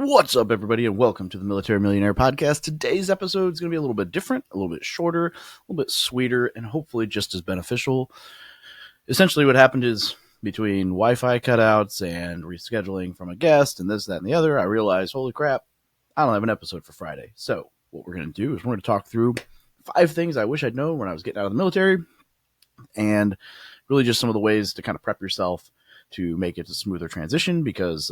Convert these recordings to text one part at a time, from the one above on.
What's up, everybody, and welcome to the Military Millionaire Podcast. Today's episode is going to be a little bit different, a little bit shorter, a little bit sweeter, and hopefully just as beneficial. Essentially, what happened is between Wi-Fi cutouts and rescheduling from a guest and this, that, and the other, I realized, holy crap, I don't have an episode for Friday. So what we're going to do is we're going to talk through 5 things I wish I'd known when I was getting out of the military, and really just some of the ways to kind of prep yourself to make it a smoother transition, because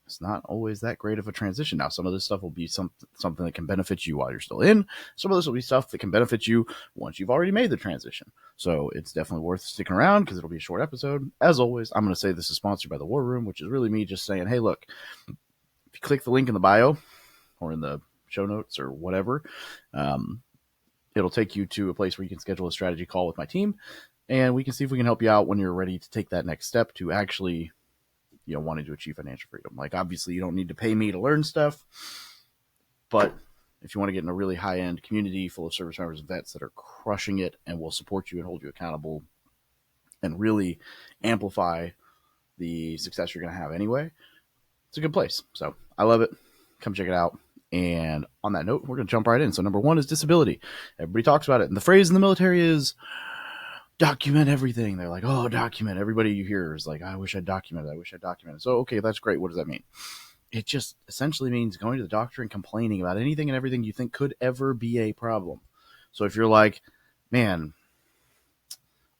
it's not always that great of a transition. Now, some of this stuff will be something that can benefit you while you're still in. Some of this will be stuff that can benefit you once you've already made the transition. So it's definitely worth sticking around because it'll be a short episode. As always, I'm going to say this is sponsored by the War Room, which is really me just saying, hey, look, if you click the link in the bio or in the show notes or whatever, it'll take you to a place where you can schedule a strategy call with my team, and we can see if we can help you out when you're ready to take that next step to actually wanting to achieve financial freedom. Like, obviously, you don't need to pay me to learn stuff, but if you want to get in a really high-end community full of service members and vets that are crushing it and will support you and hold you accountable and really amplify the success you're going to have anyway, it's a good place. So I love it. Come check it out. And on that note, we're going to jump right in. So number 1 is disability. Everybody talks about it. And the phrase in the military is document everything. They're like, oh, document. Everybody you hear is like, I wish I documented. I wish I documented. So, okay, that's great. What does that mean? It just essentially means going to the doctor and complaining about anything and everything you think could ever be a problem. So if you're like, man,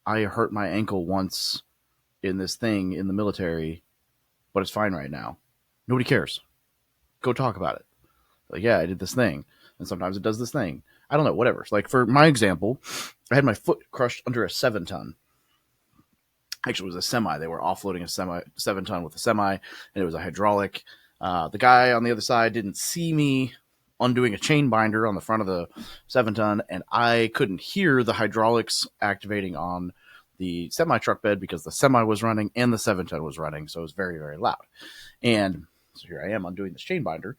I hurt my ankle once in this thing in the military, but it's fine right now. Nobody cares. Go talk about it. Like, yeah, I did this thing. And sometimes it does this thing. I don't know, whatever. Like, for my example, I had my foot crushed under a 7-ton. Actually, it was a semi. They were offloading a 7-ton with a semi, and it was a hydraulic. The guy on the other side didn't see me undoing a chain binder on the front of the 7-ton, and I couldn't hear the hydraulics activating on the semi-truck bed because the semi was running and the 7-ton was running, so it was very, very loud. And so here I am undoing this chain binder,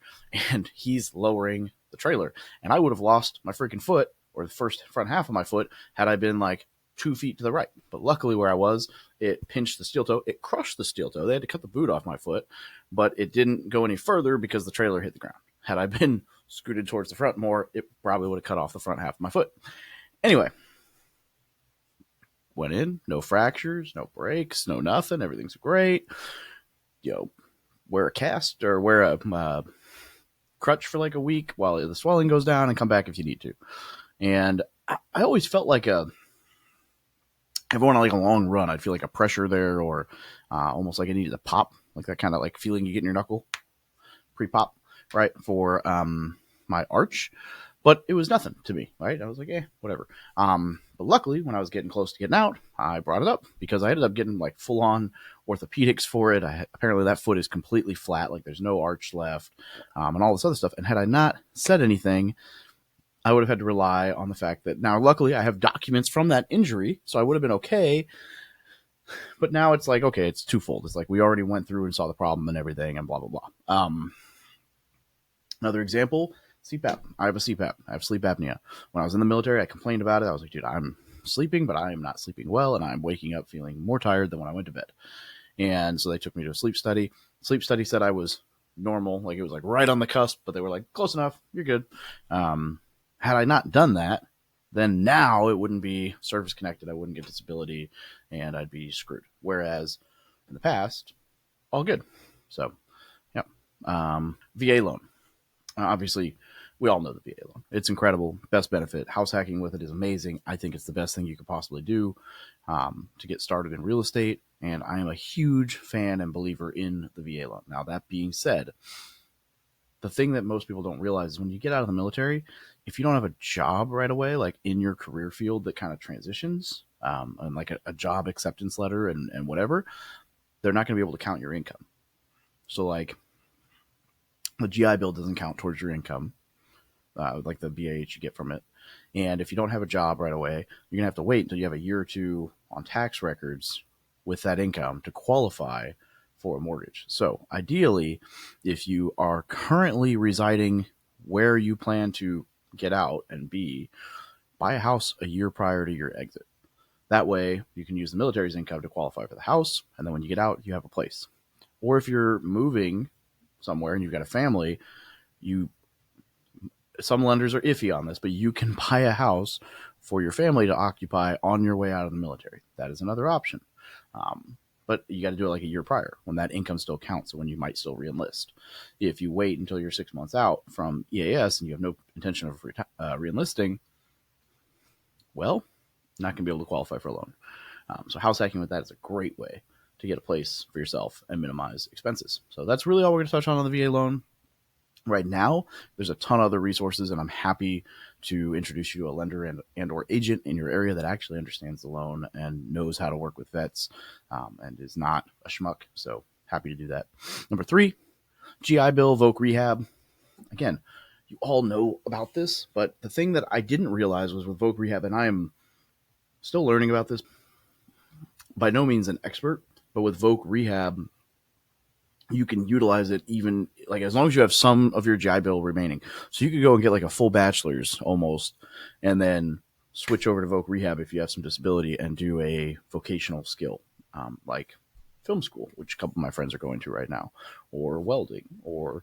and he's lowering the trailer, and I would have lost my freaking foot, or the front half of my foot, had I been like 2 feet to the right. But luckily where I was, it pinched the steel toe. It crushed the steel toe. They had to cut the boot off my foot, but it didn't go any further because the trailer hit the ground. Had I been scooted towards the front more, it probably would have cut off the front half of my foot. Anyway, went in, no fractures, no breaks, no nothing. Everything's great. Wear a cast or wear a crutch for like a week while the swelling goes down, and come back if you need to. And I always felt like everyone on like a long run, I'd feel like a pressure there, or almost like I needed to pop, like that kind of like feeling you get in your knuckle, pre-pop, right, for my arch. But it was nothing to me, right? I was like, whatever. But luckily, when I was getting close to getting out, I brought it up because I ended up getting like full-on orthopedics for it. Apparently that foot is completely flat, like there's no arch left, and all this other stuff. And had I not said anything, I would have had to rely on the fact that now, luckily, I have documents from that injury, so I would have been okay. But now it's like, okay, it's twofold. It's like we already went through and saw the problem and everything and blah, blah, blah. Another example, CPAP. I have a CPAP. I have sleep apnea. When I was in the military, I complained about it. I was like, dude, I'm sleeping, but I am not sleeping well, and I'm waking up feeling more tired than when I went to bed. And so they took me to a sleep study. Sleep study said I was normal, like it was like right on the cusp, but they were like, close enough, you're good. Had I not done that, then now it wouldn't be service connected. I wouldn't get disability, and I'd be screwed. Whereas in the past, all good. So, yeah. VA loan. Obviously, we all know the VA loan. It's incredible. Best benefit. House hacking with it is amazing. I think it's the best thing you could possibly do to get started in real estate. And I am a huge fan and believer in the VA loan. Now, that being said, the thing that most people don't realize is when you get out of the military, if you don't have a job right away, like in your career field that kind of transitions, and like a job acceptance letter and whatever, they're not going to be able to count your income. So like the GI Bill doesn't count towards your income, like the BAH you get from it. And if you don't have a job right away, you're going to have to wait until you have a year or two on tax records with that income to qualify for a mortgage. So ideally, if you are currently residing where you plan to get out and buy a house a year prior to your exit. That way you can use the military's income to qualify for the house, and then when you get out, you have a place. Or if you're moving somewhere and you've got a family, some lenders are iffy on this, but you can buy a house for your family to occupy on your way out of the military. That is another option. But you got to do it like a year prior when that income still counts, when you might still reenlist. If you wait until you're 6 months out from EAS and you have no intention of reenlisting, well, not going to be able to qualify for a loan. So house hacking with that is a great way to get a place for yourself and minimize expenses. So that's really all we're going to touch on the VA loan. Right now, there's a ton of other resources, and I'm happy to introduce you to a lender and or agent in your area that actually understands the loan and knows how to work with vets and is not a schmuck. So happy to do that. Number 3, GI Bill, Voc Rehab. Again, you all know about this, but the thing that I didn't realize was with Voc Rehab, and I am still learning about this, by no means an expert, but with Voc Rehab, you can utilize it even like as long as you have some of your GI Bill remaining. So you could go and get like a full bachelor's almost, and then switch over to Voc Rehab if you have some disability and do a vocational skill, like film school, which a couple of my friends are going to right now, or welding, or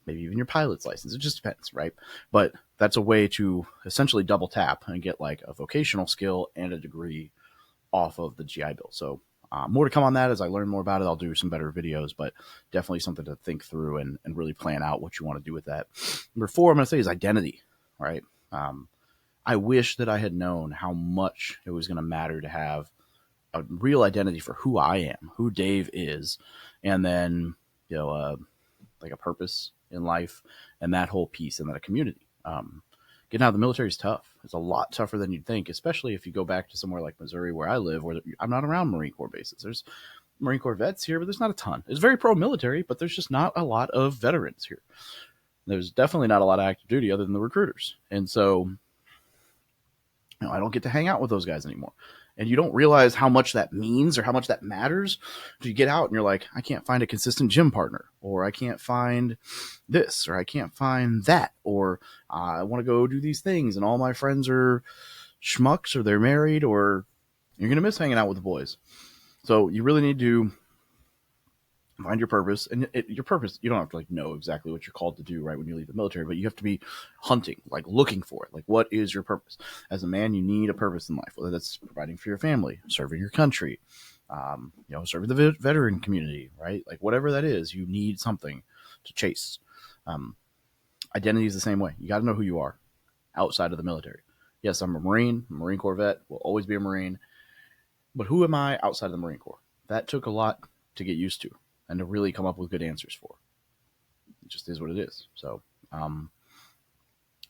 maybe even your pilot's license. It just depends, right? But that's a way to essentially double tap and get like a vocational skill and a degree off of the GI Bill. So more to come on that as I learn more about it. I'll do some better videos, but definitely something to think through and really plan out what you want to do with that. Number 4, I'm going to say is identity, right? I wish that I had known how much it was going to matter to have a real identity for who I am, who Dave is, and then, like a purpose in life and that whole piece, and then a community. Getting out of the military is tough. It's a lot tougher than you'd think, especially if you go back to somewhere like Missouri where I live, where I'm not around Marine Corps bases. There's Marine Corps vets here, but there's not a ton. It's very pro-military, but there's just not a lot of veterans here. There's definitely not a lot of active duty other than the recruiters. And so, I don't get to hang out with those guys anymore. And you don't realize how much that means or how much that matters until you get out and you're like, I can't find a consistent gym partner, or I can't find this, or I can't find that, or I want to go do these things and all my friends are schmucks or they're married, or you're going to miss hanging out with the boys. So you really need to find your purpose, and your purpose, you don't have to like know exactly what you're called to do right when you leave the military, but you have to be hunting, like looking for it. Like, what is your purpose? As a man, you need a purpose in life, whether that's providing for your family, serving your country, serving the veteran community, right? Like whatever that is, you need something to chase. Identity is the same way. You got to know who you are outside of the military. Yes, I'm a Marine Corps vet, will always be a Marine, but who am I outside of the Marine Corps? That took a lot to get used to and to really come up with good answers for. It just is what it is. So,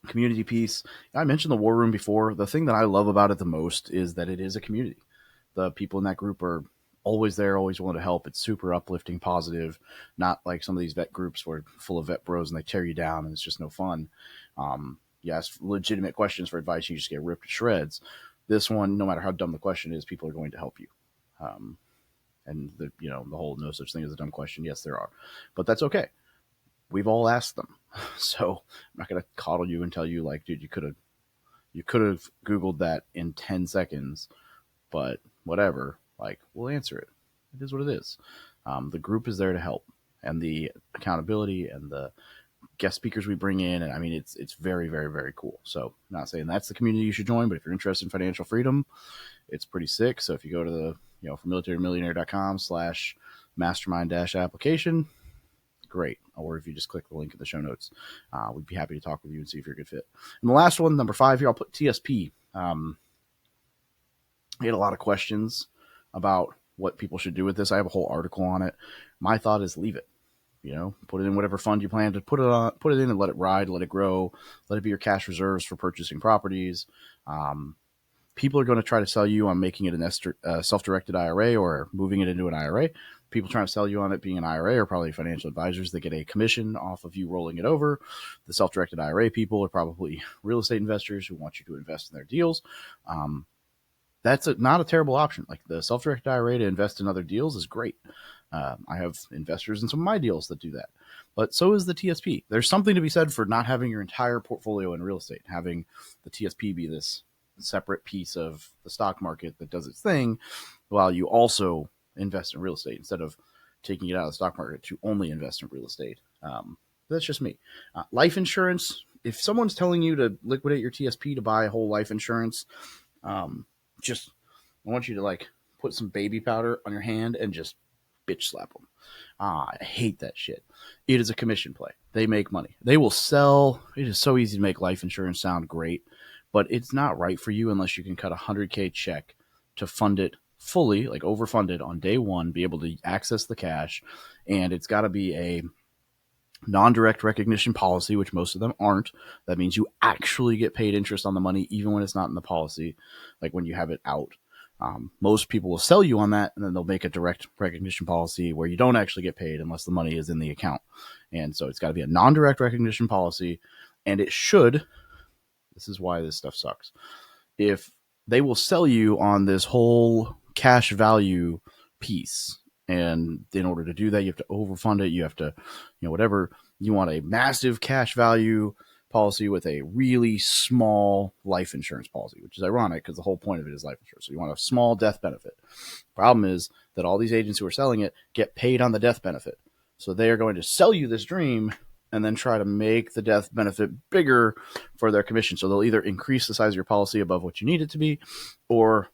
community piece. I mentioned the war room before. The thing that I love about it the most is that it is a community. The people in that group are always there, always willing to help. It's super uplifting, positive, not like some of these vet groups where full of vet bros and they tear you down and it's just no fun. You ask legitimate questions for advice, you just get ripped to shreds. This one, no matter how dumb the question is, people are going to help you. And the whole no such thing as a dumb question. Yes, there are, but that's okay. We've all asked them. So I'm not going to coddle you and tell you like, dude, you could have Googled that in 10 seconds, but whatever, like we'll answer it. It is what it is. The group is there to help, and the accountability and the guest speakers we bring in. And I mean, it's very, very, very cool. So I'm not saying that's the community you should join, but if you're interested in financial freedom, it's pretty sick. So if you go to the, for militarymillionaire.com/mastermind-application, great. Or if you just click the link in the show notes, we'd be happy to talk with you and see if you're a good fit. And the last one, number 5 here, I'll put TSP. I had a lot of questions about what people should do with this. I have a whole article on it. My thought is leave it. Put it in whatever fund you plan to put it in and let it ride, let it grow, let it be your cash reserves for purchasing properties. People are going to try to sell you on making it a self-directed IRA or moving it into an IRA. People trying to sell you on it being an IRA are probably financial advisors that get a commission off of you rolling it over. The self-directed IRA people are probably real estate investors who want you to invest in their deals. That's not a terrible option. Like the self-directed IRA to invest in other deals is great. I have investors in some of my deals that do that, but so is the TSP. There's something to be said for not having your entire portfolio in real estate, having the TSP be this separate piece of the stock market that does its thing while you also invest in real estate instead of taking it out of the stock market to only invest in real estate. That's just me. Life insurance, if someone's telling you to liquidate your TSP to buy whole life insurance, just I want you to like put some baby powder on your hand and just bitch slap them. I hate that shit. It is a commission play. They make money. They will sell. It is so easy to make life insurance sound great, but it's not right for you unless you can cut a $100K check to fund it fully, like overfunded on day one, be able to access the cash. And it's got to be a non-direct recognition policy, which most of them aren't. That means you actually get paid interest on the money, even when it's not in the policy, like when you have it out. Most people will sell you on that, and then they'll make a direct recognition policy where you don't actually get paid unless the money is in the account. And so it's got to be a non-direct recognition policy, and it should. This is why this stuff sucks. If they will sell you on this whole cash value piece, and in order to do that, you have to overfund it. You have to, whatever you want, a massive cash value policy with a really small life insurance policy, which is ironic because the whole point of it is life insurance. So you want a small death benefit. Problem is that all these agents who are selling it get paid on the death benefit. So they are going to sell you this dream and then try to make the death benefit bigger for their commission. So they'll either increase the size of your policy above what you need it to be, or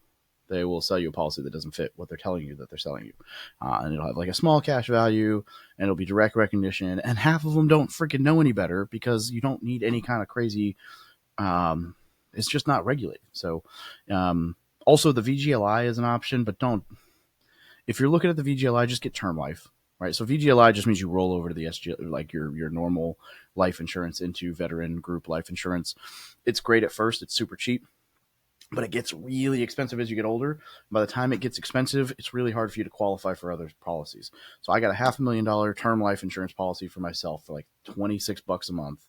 they will sell you a policy that doesn't fit what they're telling you that they're selling you. And it'll have like a small cash value, and it'll be direct recognition. And half of them don't freaking know any better because you don't need any kind of crazy, it's just not regulated. So also the VGLI is an option, but if you're looking at the VGLI, just get term life, right? So VGLI just means you roll over to the SG, like your normal life insurance into veteran group life insurance. It's great at first. It's super cheap, but it gets really expensive as you get older. By the time it gets expensive, it's really hard for you to qualify for other policies. So I got a $500,000 term life insurance policy for myself for like $26 a month.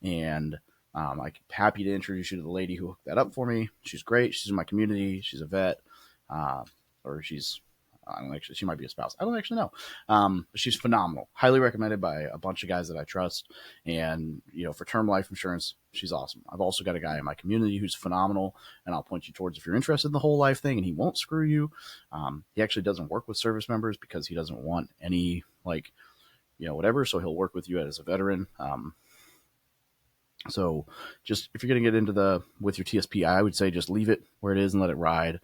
And I'm happy to introduce you to the lady who hooked that up for me. She's great. She's in my community. She's a vet, or she might be a spouse. I don't actually know. But she's phenomenal. Highly recommended by a bunch of guys that I trust. And, for term life insurance, she's awesome. I've also got a guy in my community who's phenomenal, and I'll point you towards if you're interested in the whole life thing, and he won't screw you. He actually doesn't work with service members because he doesn't want any, whatever. So he'll work with you as a veteran. So just if you're going to get into with your TSP, I would say just leave it where it is and let it ride.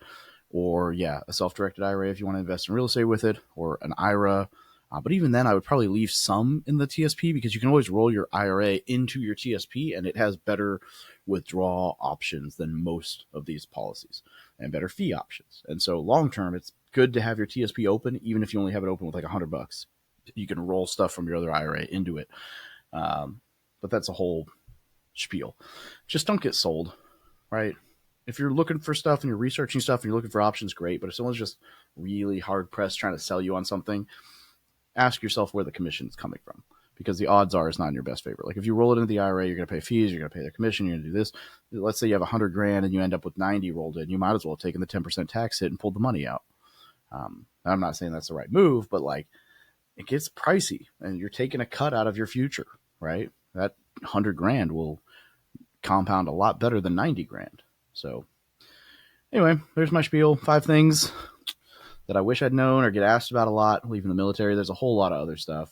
Or, a self-directed IRA if you want to invest in real estate with it, or an IRA. But even then, I would probably leave some in the TSP because you can always roll your IRA into your TSP, and it has better withdrawal options than most of these policies and better fee options. And so long-term, it's good to have your TSP open, even if you only have it open with like $100. You can roll stuff from your other IRA into it. But that's a whole spiel. Just don't get sold, right? If you're looking for stuff and you're researching stuff and you're looking for options, great. But if someone's just really hard pressed trying to sell you on something, ask yourself where the commission is coming from, because the odds are it's not in your best favor. Like if you roll it into the IRA, you're going to pay fees, you're going to pay their commission, you're going to do this. Let's say you have $100,000 and you end up with 90 rolled in. You might as well have taken the 10% tax hit and pulled the money out. I'm not saying that's the right move, but it gets pricey and you're taking a cut out of your future, right? That $100,000 will compound a lot better than $90,000. So anyway, there's my spiel. 5 things that I wish I'd known or get asked about a lot leaving the military. There's a whole lot of other stuff,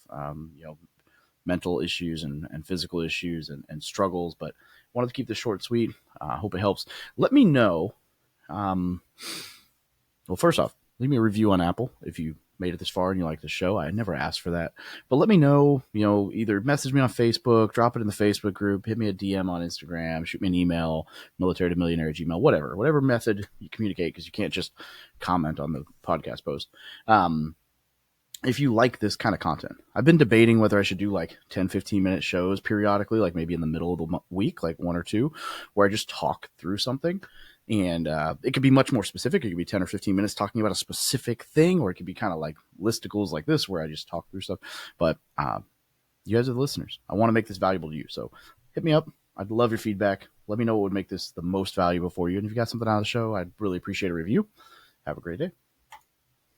mental issues and physical issues and struggles, but wanted to keep this short and sweet. I hope it helps. Let me know. Well, first off, leave me a review on Apple if you made it this far and you like the show. I never asked for that, but let me know, either message me on Facebook, drop it in the Facebook group, hit me a DM on Instagram, shoot me an email, militarymillionaire@gmail.com, whatever method you communicate, because you can't just comment on the podcast post. If you like this kind of content, I've been debating whether I should do 10-15 minute shows periodically, like maybe in the middle of the week, like 1 or 2, where I just talk through something. And it could be much more specific. It could be 10 or 15 minutes talking about a specific thing, or it could be kind of like listicles like this where I just talk through stuff. But you guys are the listeners. I want to make this valuable to you. So hit me up. I'd love your feedback. Let me know what would make this the most valuable for you. And if you got something out of the show, I'd really appreciate a review. Have a great day.